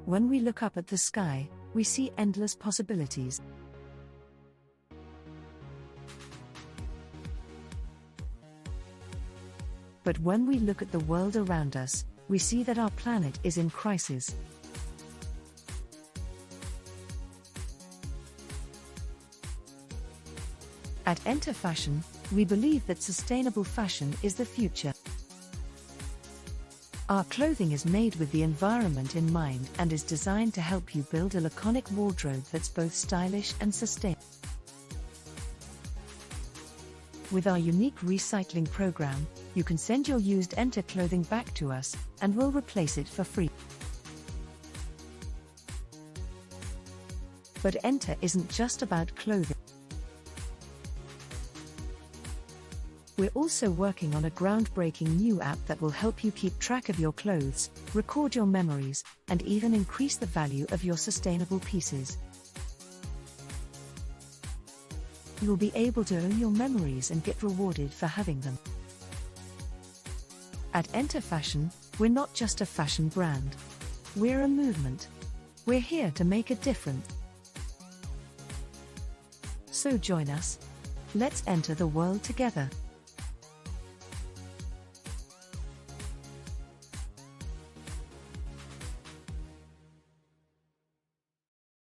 When we look up at the sky, we see endless possibilities. But when we look at the world around us, we see that our planet is in crisis. At Nter Fashion, we believe that sustainable fashion is the future. Our clothing is made with the environment in mind and is designed to help you build a laconic wardrobe that's both stylish and sustainable. With our unique recycling program, you can send your used Nter clothing back to us, and we'll replace it for free. But Nter isn't just about clothing. We're also working on a groundbreaking new app that will help you keep track of your clothes, record your memories, and even increase the value of your sustainable pieces. You'll be able to own your memories and get rewarded for having them. At Nter Fashion, we're not just a fashion brand. We're a movement. We're here to make a difference. So join us. Let's enter the world together.